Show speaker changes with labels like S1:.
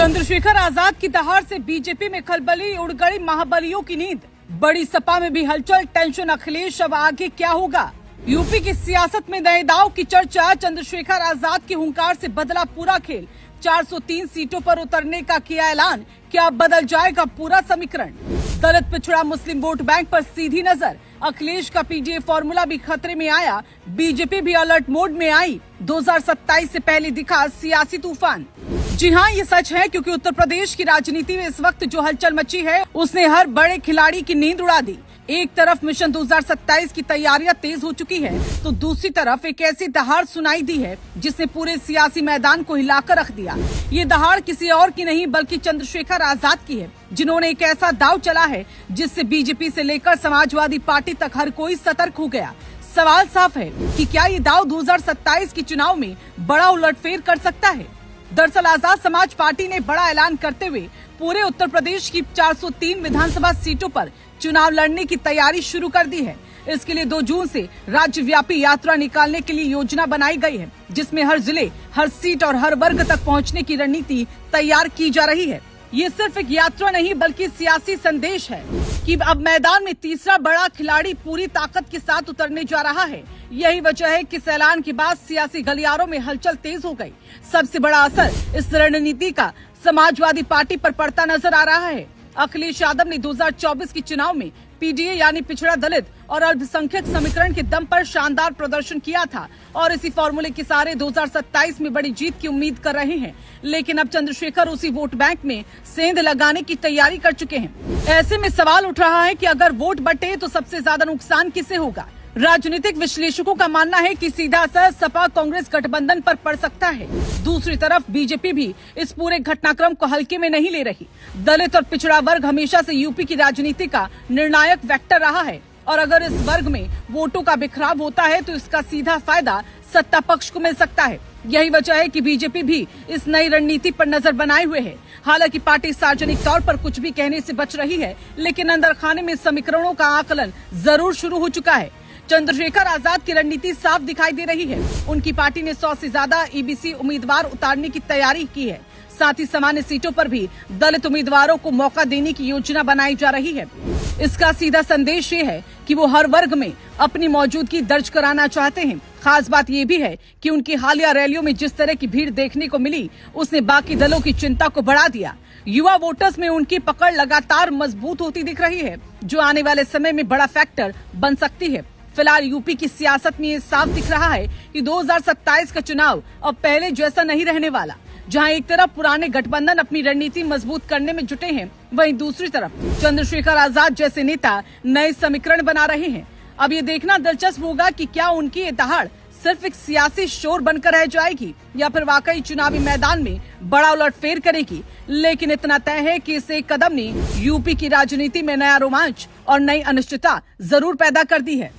S1: चंद्रशेखर आजाद की दहाड़ से बीजेपी में खलबली, उड़ गई महाबलियों की नींद। बड़ी सपा में भी हलचल, टेंशन अखिलेश, अब आगे क्या होगा। यूपी की सियासत में नए दांव की चर्चा। चंद्रशेखर आजाद के हुंकार से बदला पूरा खेल। 403 सीटों पर उतरने का किया ऐलान। क्या बदल जाएगा पूरा समीकरण। दलित, पिछड़ा, मुस्लिम वोट बैंक पर सीधी नजर। अखिलेश का पीडीए फॉर्मूला भी खतरे में आया। बीजेपी भी अलर्ट मोड में आई। 2027 से पहले दिखा सियासी तूफान। जी हाँ, ये सच है, क्योंकि उत्तर प्रदेश की राजनीति में इस वक्त जो हलचल मची है उसने हर बड़े खिलाड़ी की नींद उड़ा दी। एक तरफ मिशन 2027 की तैयारियां तेज हो चुकी है, तो दूसरी तरफ एक ऐसी दहाड़ सुनाई दी है जिसने पूरे सियासी मैदान को हिलाकर रख दिया। ये दहाड़ किसी और की नहीं बल्कि चंद्रशेखर आजाद की है, जिन्होंने एक ऐसा दांव चला है जिससे बीजेपी से लेकर समाजवादी पार्टी तक हर कोई सतर्क हो गया। सवाल साफ है कि क्या ये दांव 2027 के चुनाव में बड़ा उलटफेर कर सकता है। दरअसल आजाद समाज पार्टी ने बड़ा ऐलान करते हुए पूरे उत्तर प्रदेश की 403 विधानसभा सीटों पर चुनाव लड़ने की तैयारी शुरू कर दी है। इसके लिए 2 जून से राज्यव्यापी यात्रा निकालने के लिए योजना बनाई गई है, जिसमें हर जिले, हर सीट और हर वर्ग तक पहुंचने की रणनीति तैयार की जा रही है। ये सिर्फ एक यात्रा नहीं बल्कि सियासी संदेश है कि अब मैदान में तीसरा बड़ा खिलाड़ी पूरी ताकत के साथ उतरने जा रहा है। यही वजह है कि इस ऐलान के बाद सियासी गलियारों में हलचल तेज हो गई। सबसे बड़ा असर इस रणनीति का समाजवादी पार्टी पर पड़ता नजर आ रहा है। अखिलेश यादव ने 2024 के चुनाव में पीडीए यानी पिछड़ा, दलित और अल्पसंख्यक समीकरण के दम पर शानदार प्रदर्शन किया था और इसी फॉर्मूले के सहारे 2027 में बड़ी जीत की उम्मीद कर रहे हैं। लेकिन अब चंद्रशेखर उसी वोट बैंक में सेंध लगाने की तैयारी कर चुके हैं। ऐसे में सवाल उठ रहा है कि अगर वोट बटे तो सबसे ज्यादा नुकसान किसे होगा। राजनीतिक विश्लेषकों का मानना है कि सीधा असर सपा कांग्रेस गठबंधन पर पड़ सकता है। दूसरी तरफ बीजेपी भी इस पूरे घटनाक्रम को हल्के में नहीं ले रही। दलित और पिछड़ा वर्ग हमेशा से यूपी की राजनीति का निर्णायक वेक्टर रहा है और अगर इस वर्ग में वोटों का बिखराव होता है तो इसका सीधा फायदा सत्ता पक्ष को मिल सकता है। यही वजह है कि बीजेपी भी इस नई रणनीति पर नजर बनाए हुए है। हालांकि पार्टी सार्वजनिक तौर पर कुछ भी कहने से बच रही है, लेकिन अंदर खाने में समीकरणों का आकलन जरूर शुरू हो चुका है। चंद्रशेखर आजाद की रणनीति साफ दिखाई दे रही है। उनकी पार्टी ने 100 से ज्यादा ईबीसी उम्मीदवार उतारने की तैयारी की है। साथ ही सामान्य सीटों पर भी दलित उम्मीदवारों को मौका देने की योजना बनाई जा रही है। इसका सीधा संदेश ये है कि वो हर वर्ग में अपनी मौजूदगी दर्ज कराना चाहते हैं। खास बात ये भी है कि उनकी हालिया रैलियों में जिस तरह की भीड़ देखने को मिली, उसने बाकी दलों की चिंता को बढ़ा दिया। युवा वोटर्स में उनकी पकड़ लगातार मजबूत होती दिख रही है, जो आने वाले समय में बड़ा फैक्टर बन सकती है। फिलहाल यूपी की सियासत में ये साफ दिख रहा है कि 2027 का चुनाव अब पहले जैसा नहीं रहने वाला। जहां एक तरफ पुराने गठबंधन अपनी रणनीति मजबूत करने में जुटे हैं, वहीं दूसरी तरफ चंद्रशेखर आजाद जैसे नेता नए समीकरण बना रहे हैं। अब ये देखना दिलचस्प होगा कि क्या उनकी ये दहाड़ सिर्फ एक सियासी शोर बनकर रह जाएगी या फिर वाकई चुनावी मैदान में बड़ा उलटफेर करेगी। लेकिन इतना तय है कि इस एक कदम ने यूपी की राजनीति में नया रोमांच और नई अनिश्चितता जरूर पैदा कर दी है।